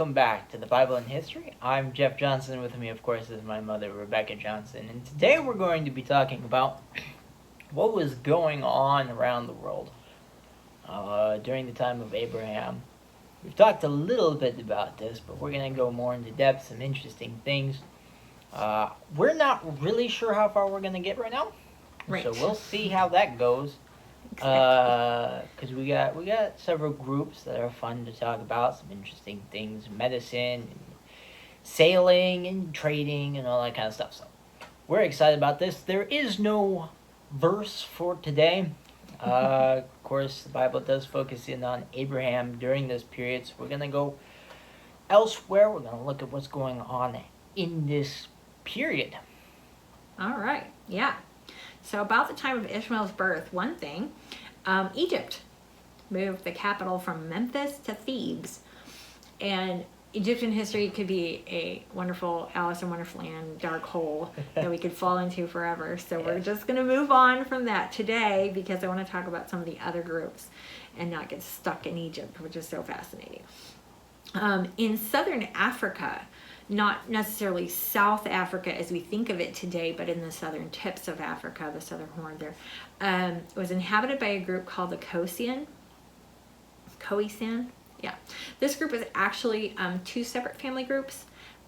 welcome back to the Bible and History. I'm Jeff Johnson. With me, of course, is my mother, Rebecca Johnson. And today we're going to be talking about what was going on around the world during the time of Abraham. We've talked a little bit about this, but we're going to go more into depth, some interesting things. We're not really sure how far we're going to get right now. Right. So we'll see how that goes. Because we got several groups that are fun to talk about, some interesting things, medicine, and sailing, and trading, and all that kind of stuff. So we're excited about this. There is no verse for today. Of course, the Bible does focus in on Abraham during this period, so we're going to go elsewhere. We're going to look at what's going on in this period. All right, yeah. So about the time of Ishmael's birth, one thing, Egypt moved the capital from Memphis to Thebes. And Egyptian history could be a wonderful Alice in Wonderland dark hole that we could fall into forever. So we're just going to move on from that today because I want to talk about some of the other groups and not get stuck in Egypt, which is so fascinating. In southern Africa, not necessarily South Africa as we think of it today, but in the southern tips of Africa, the southern horn there, it was inhabited by a group called the Khoisan. Yeah. This group was actually two separate family groups,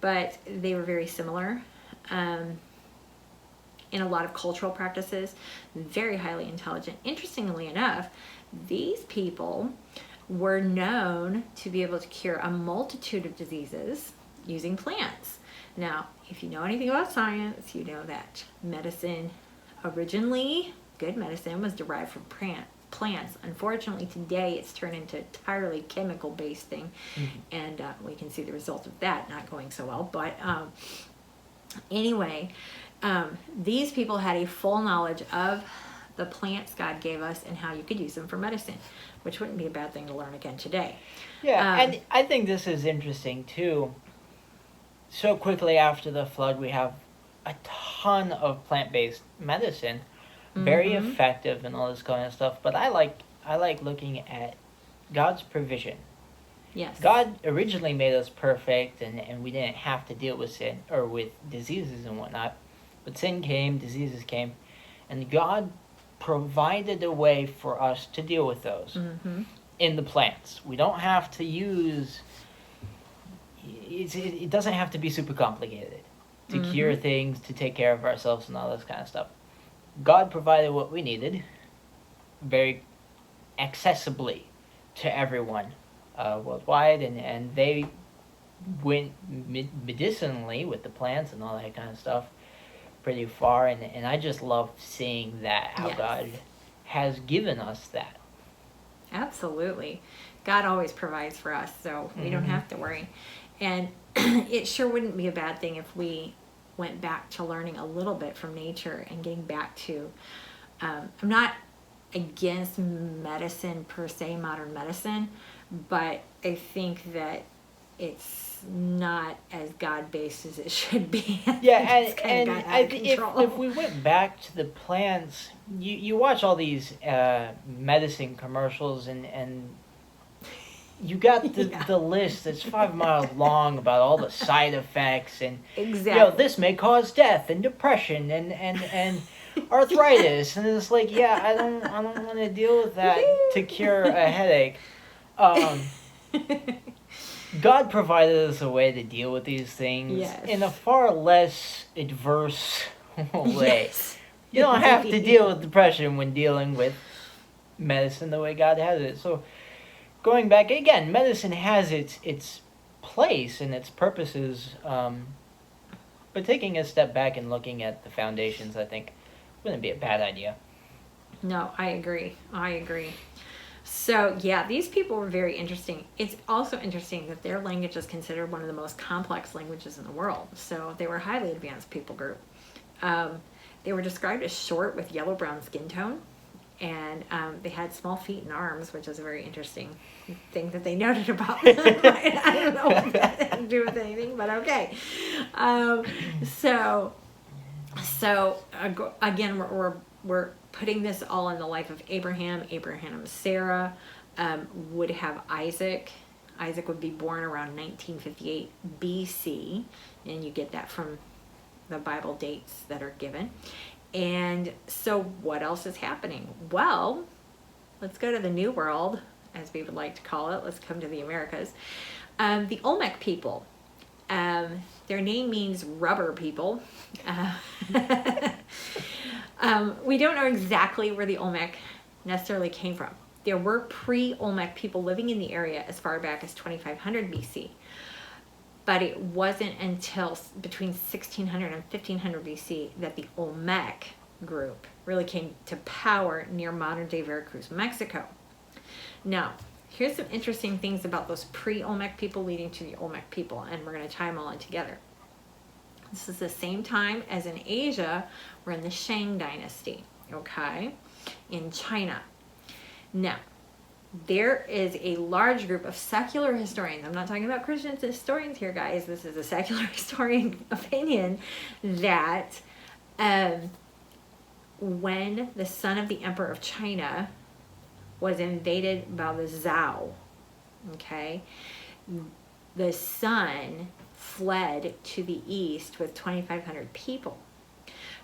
but they were very similar in a lot of cultural practices, very highly intelligent. Interestingly enough, these people were known to be able to cure a multitude of diseases using plants. Now, if you know anything about science, you know that medicine originally, good medicine, was derived from plants. Unfortunately, today it's turned into entirely chemical-based thing, and we can see the result of that not going so well. But anyway, these people had a full knowledge of the plants God gave us and how you could use them for medicine, which wouldn't be a bad thing to learn again today. Yeah, and I think this is interesting too. So quickly after the flood, we have a ton of plant-based medicine, very effective and all this kind of stuff. But I like looking at God's provision. Yes. God originally made us perfect, and we didn't have to deal with sin or with diseases and whatnot. But sin came, diseases came, and God provided a way for us to deal with those in the plants. We don't have to use. It doesn't have to be super complicated to cure things, to take care of ourselves and all this kind of stuff. God provided what we needed very accessibly to everyone worldwide, and they went medicinally with the plants and all that kind of stuff pretty far, and I just love seeing that, how God has given us that. Absolutely. God always provides for us, so we don't have to worry. And it sure wouldn't be a bad thing if we went back to learning a little bit from nature and getting back to, I'm not against medicine per se, modern medicine, but I think that it's not as God-based as it should be. Yeah, and I think if we went back to the plants, you watch all these medicine commercials and you got the list that's 5 miles long about all the side effects and this may cause death and depression and arthritis, and it's like, I don't want to deal with that to cure a headache. God provided us a way to deal with these things in a far less adverse way. You don't have to deal with depression when dealing with medicine the way God has it. So going back again, medicine has its place and its purposes, but taking a step back and looking at the foundations, I think, wouldn't be a bad idea. No, I agree. So, these people were very interesting. It's also interesting that their language is considered one of the most complex languages in the world. So, they were a highly advanced people group. They were described as short with yellow-brown skin tone. And they had small feet and arms, which is a very interesting thing that they noted about them. I don't know what that had to do with anything, but okay. So again, we're putting this all in the life of Abraham. Abraham and Sarah would have Isaac. Isaac would be born around 1958 BC, and you get that from the Bible dates that are given. And so what else is happening? Well, let's go to the New World, as we would like to call it. Let's come to the Americas. The Olmec people. Their name means rubber people. We don't know exactly where the Olmec necessarily came from. There were pre-Olmec people living in the area as far back as 2500 BC. But it wasn't until between 1600 and 1500 BC that the Olmec group really came to power near modern-day Veracruz, Mexico. Now, here's some interesting things about those pre-Olmec people leading to the Olmec people, and we're going to tie them all in together. This is the same time as in Asia, we're in the Shang dynasty, okay, in China. Now, there is a large group of secular historians. I'm not talking about Christian historians here, guys. This is a secular historian opinion that when the son of the emperor of China was invaded by the Zhao, okay, the son fled to the east with 2,500 people.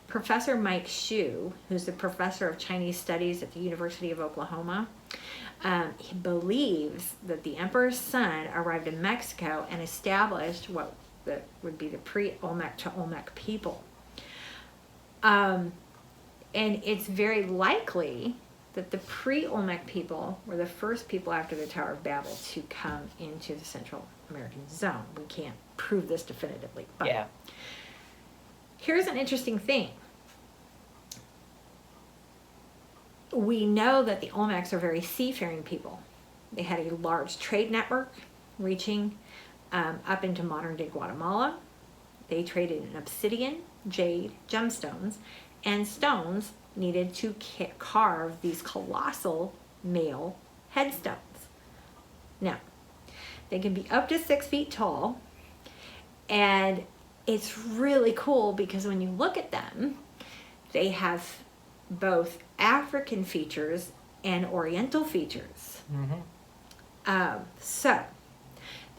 Professor Mike Hsu, who's the professor of Chinese studies at the University of Oklahoma, he believes that the emperor's son arrived in Mexico and established what would be the pre-Olmec to Olmec people. And it's very likely that the pre-Olmec people were the first people after the Tower of Babel to come into the Central American zone. We can't prove this definitively, but Yeah. here's an interesting thing. We know that the Olmecs are very seafaring people. They had a large trade network reaching up into modern-day Guatemala. They traded in obsidian, jade, gemstones, and stones needed to carve these colossal male headstones. Now, they can be up to 6 feet tall, and it's really cool because when you look at them, they have both African features and Oriental features. So,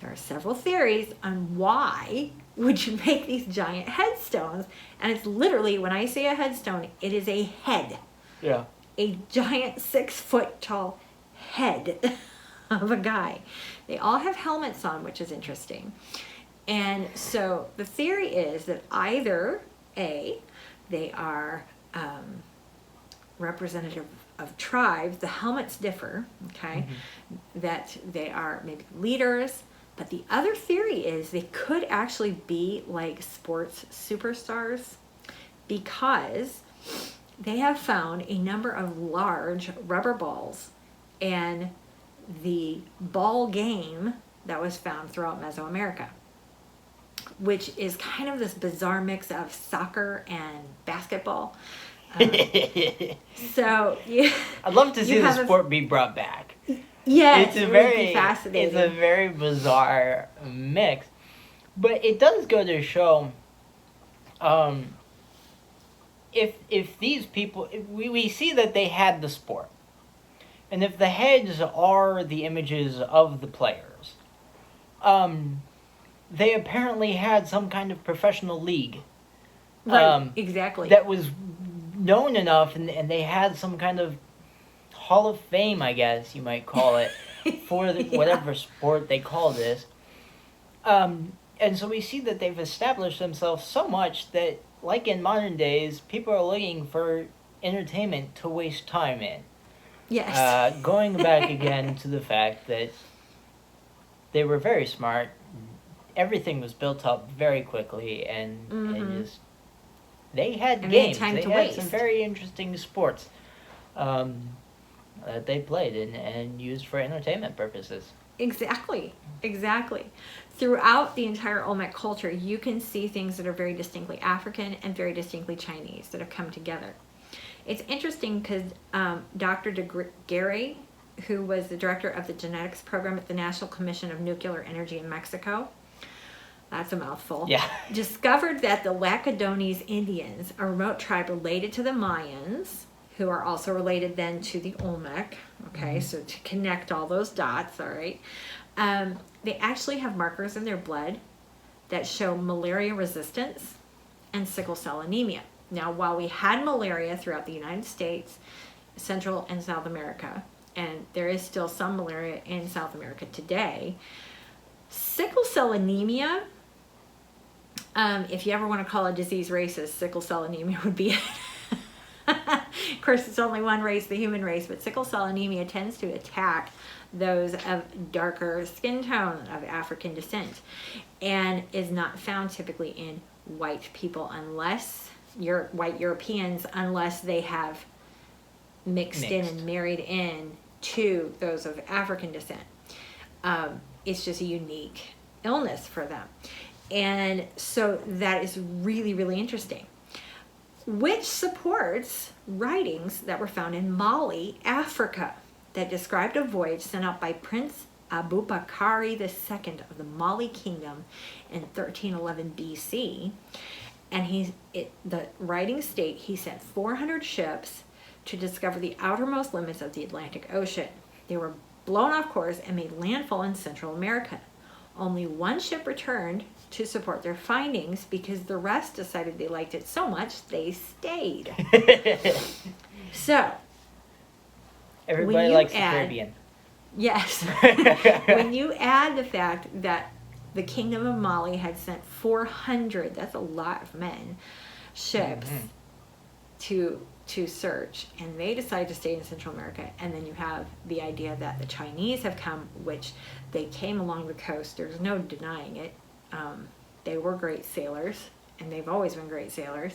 there are several theories on why would you make these giant headstones, and it's literally, when I say a headstone, it is a head. Yeah. A giant 6 foot tall head of a guy. They all have helmets on, which is interesting. And so the theory is that either A, they are representative of tribes, the helmets differ, okay, that they are maybe leaders, but the other theory is they could actually be like sports superstars because they have found a number of large rubber balls and the ball game that was found throughout Mesoamerica, which is kind of this bizarre mix of soccer and basketball. So yeah, I'd love to see the sport be brought back. Yes, It's it a would be very fascinating. It's a very bizarre mix, but it does go to show, if these people, we see that they had the sport, and if the heads are the images of the players, they apparently had some kind of professional league. Right, exactly. That was known enough, and they had some kind of Hall of Fame, I guess you might call it, for the, whatever sport they call this. And so we see that they've established themselves so much that, like in modern days, people are looking for entertainment to waste time in. Yes. Going back again to the fact that they were very smart, everything was built up very quickly, and just they had games. They had some very interesting sports that they played and used for entertainment purposes. Exactly. Throughout the entire Olmec culture, you can see things that are very distinctly African and very distinctly Chinese that have come together. It's interesting because Dr. de Guerre, who was the director of the genetics program at the National Commission of Nuclear Energy in Mexico, that's a mouthful, discovered that the Lacadones Indians, a remote tribe related to the Mayans, who are also related then to the Olmec. Okay, so to connect all those dots, all right. They actually have markers in their blood that show malaria resistance and sickle cell anemia. Now, while we had malaria throughout the United States, Central and South America, and there is still some malaria in South America today, sickle cell anemia, if you ever want to call a disease racist, sickle cell anemia would be it. Of course, it's only one race, the human race, but sickle cell anemia tends to attack those of darker skin tone of African descent and is not found typically in white people unless white Europeans, unless they have mixed in and married in to those of African descent. It's just a unique illness for them. And so that is really, really interesting, which supports writings that were found in Mali, Africa, that described a voyage sent out by Prince Abubakari II of the Mali Kingdom in 1311 BC. And the writings state he sent 400 ships to discover the outermost limits of the Atlantic Ocean. They were blown off course and made landfall in Central America. Only one ship returned to support their findings because the rest decided they liked it so much they stayed. So, everybody likes the Caribbean. Yes. When you add the fact that the Kingdom of Mali had sent 400, that's a lot of men, ships to search, and they decided to stay in Central America. And then you have the idea that the Chinese have come, which they came along the coast. There's no denying it. They were great sailors, and they've always been great sailors.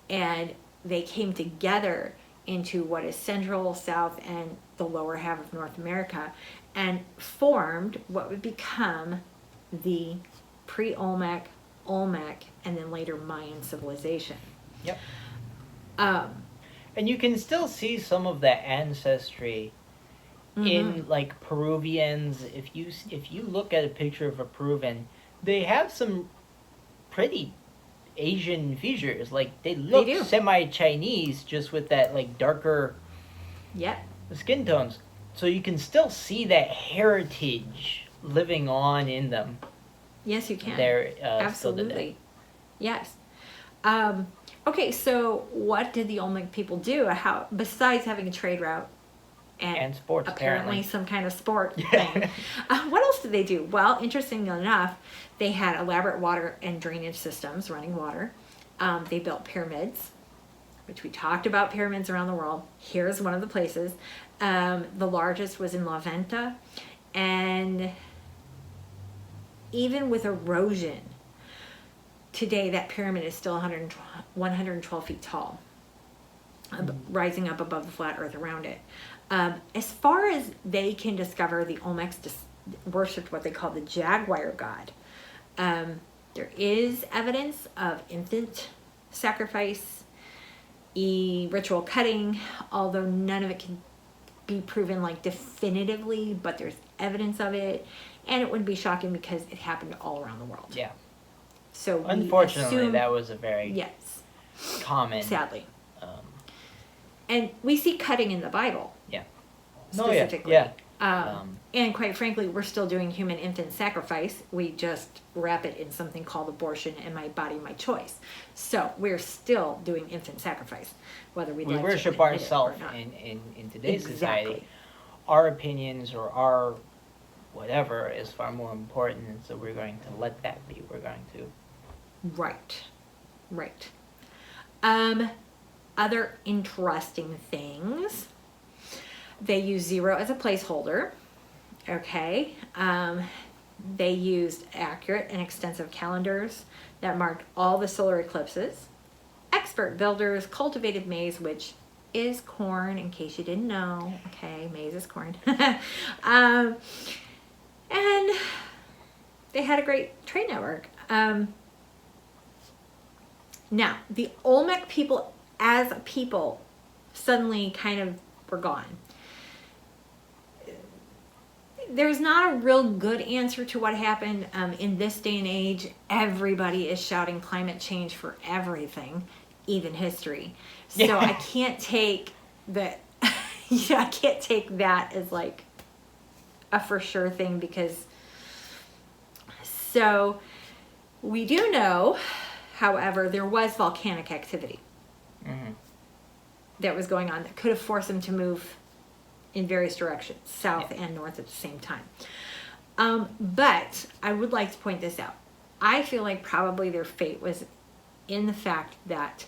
And they came together into what is Central, South, and the lower half of North America, and formed what would become the pre-Olmec, Olmec, and then later Mayan civilization. Yep. And you can still see some of that ancestry in like Peruvians. If you look at a picture of a Peruvian, they have some pretty Asian features. Like they look semi-Chinese, just with that like darker skin tones. So you can still see that heritage living on in them. Yes, you can. They're absolutely. Yes. Okay, so what did the Olmec people do? How, besides having a trade route and sports, apparently some kind of sport thing, what else did they do? Well, interestingly enough, they had elaborate water and drainage systems, running water. They built pyramids, which we talked about pyramids around the world. Here's one of the places. The largest was in La Venta, and even with erosion, today that pyramid is still 112 feet tall, rising up above the flat earth around it. As far as they can discover, the Olmecs worshipped what they call the jaguar god. There is evidence of infant sacrifice, ritual cutting, although none of it can be proven like definitively, but there's evidence of it, and it would be shocking because it happened all around the world. Yeah. So unfortunately, that was a very common. Sadly. And we see cutting in the Bible. Yeah. Specifically. Yeah. And quite frankly, we're still doing human infant sacrifice. We just wrap it in something called abortion and my body, my choice. So we're still doing infant sacrifice, whether we like worship to admit ourselves it or not. in today's society. Our opinions or our whatever is far more important, and so we're going to let that be. We're going to. Right. Other interesting things. They use 0 as a placeholder. Okay. They used accurate and extensive calendars that marked all the solar eclipses. Expert builders cultivated maize, which is corn, in case you didn't know. Okay, maize is corn. And they had a great trade network. Now, the Olmec people as a people suddenly kind of were gone. There's not a real good answer to what happened. In this day and age, everybody is shouting climate change for everything, even history. So I can't take that I can't take that as like a for sure thing, because so we do know, however, there was volcanic activity that was going on that could have forced them to move in various directions, south and north at the same time. But I would like to point this out. I feel like probably their fate was in the fact that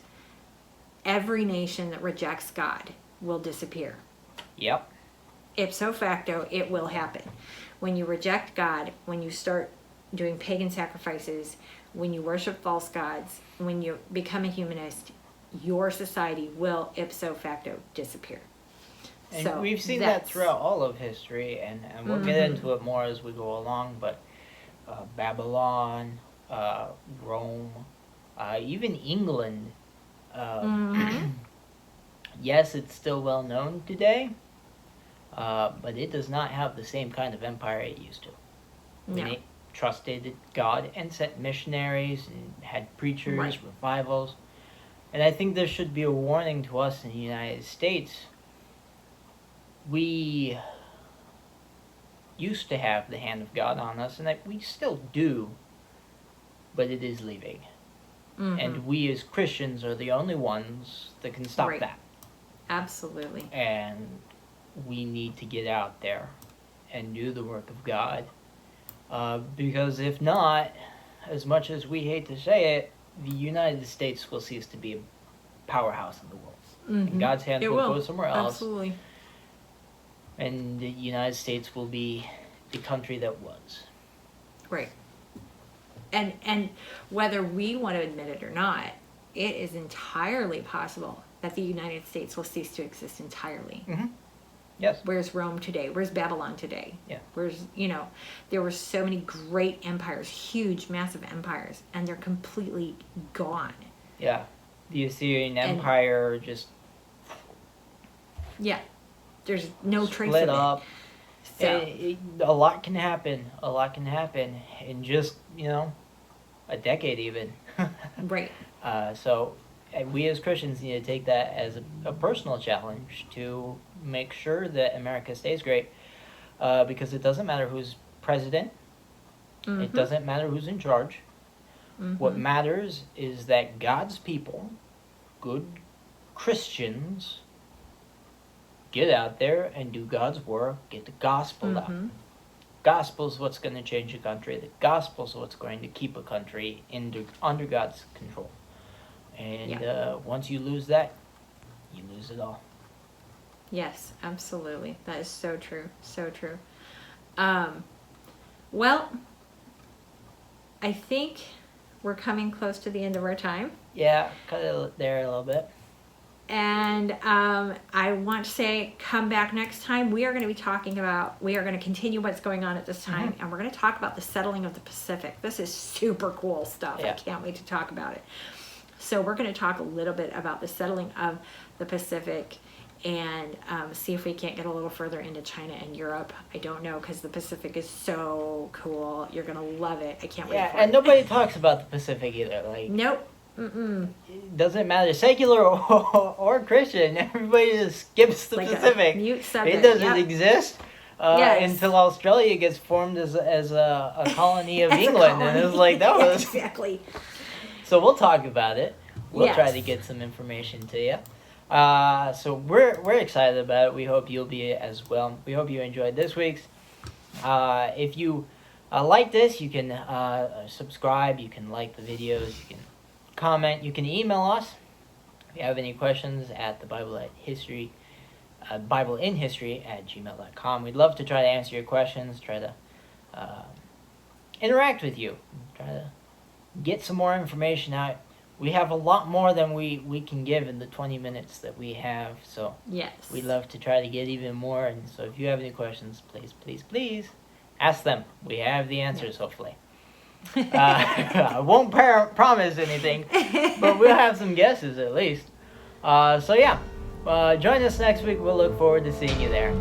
every nation that rejects God will disappear. Yep. Ipso facto, it will happen. When you reject God, when you start doing pagan sacrifices, when you worship false gods, when you become a humanist, your society will ipso facto disappear. And so we've seen that throughout all of history, and we'll get into it more as we go along, but Babylon, Rome, even England, yes, it's still well known today, but it does not have the same kind of empire it used to. No. It trusted God and sent missionaries and had preachers, revivals. And I think there should be a warning to us in the United States. We used to have the hand of God on us, and that we still do, but it is leaving. And we as Christians are the only ones that can stop that. Absolutely. And we need to get out there and do the work of God. Because if not, as much as we hate to say it, the United States will cease to be a powerhouse in the world. And God's hand will go somewhere else. Absolutely. And the United States will be the country that was. Right. And whether we want to admit it or not, it is entirely possible that the United States will cease to exist entirely. Yes. Where's Rome today? Where's Babylon today? Yeah. Where's, there were so many great empires, huge, massive empires, and they're completely gone. Yeah. The Assyrian Empire just... Yeah. There's no trace of it. Split up. So. A lot can happen. A lot can happen in just, a decade even. Right. So we as Christians need to take that as a personal challenge to make sure that America stays great, because it doesn't matter who's president. It doesn't matter who's in charge. What matters is that God's people, good Christians, get out there and do God's work, get the gospel out. Gospel is what's going to change a country. The gospel is what's going to keep a country under God's control. And once you lose that, you lose it all. Yes, absolutely. That is so true. So true. Well, I think we're coming close to the end of our time. Yeah, cut it there a little bit. And I want to say, come back next time. We are going to continue what's going on at this time, and we're going to talk about the settling of the Pacific. This is super cool stuff. Yeah. I can't wait to talk about it. So we're going to talk a little bit about the settling of the Pacific, and see if we can't get a little further into China and Europe. I don't know, because the Pacific is so cool. You're going to love it. I can't wait for it. And nobody talks about the Pacific either. Nope. It doesn't matter, secular or Christian. Everybody just skips the Pacific. Mute subject. It doesn't exist until Australia gets formed as a colony of England, and it was like that was exactly. So we'll talk about it. We'll try to get some information to you. So we're excited about it. We hope you'll be as well. We hope you enjoyed this week's. If you like this, you can subscribe. You can like the videos. You can comment. You can email us if you have any questions at the BibleInHistory@gmail.com. We'd love to try to answer your questions. Try to interact with you. Try to get some more information out. We have a lot more than we can give in the 20 minutes that we have, so we'd love to try to get even more. And so if you have any questions, please ask them. We have the answers, hopefully. I won't promise anything, but we'll have some guesses at least. Join us next week. We'll look forward to seeing you there.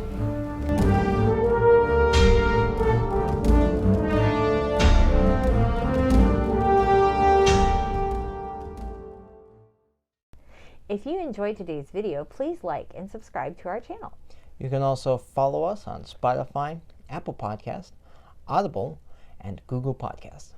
If you enjoyed today's video, please like and subscribe to our channel. You can also follow us on Spotify, Apple Podcasts, Audible, and Google Podcasts.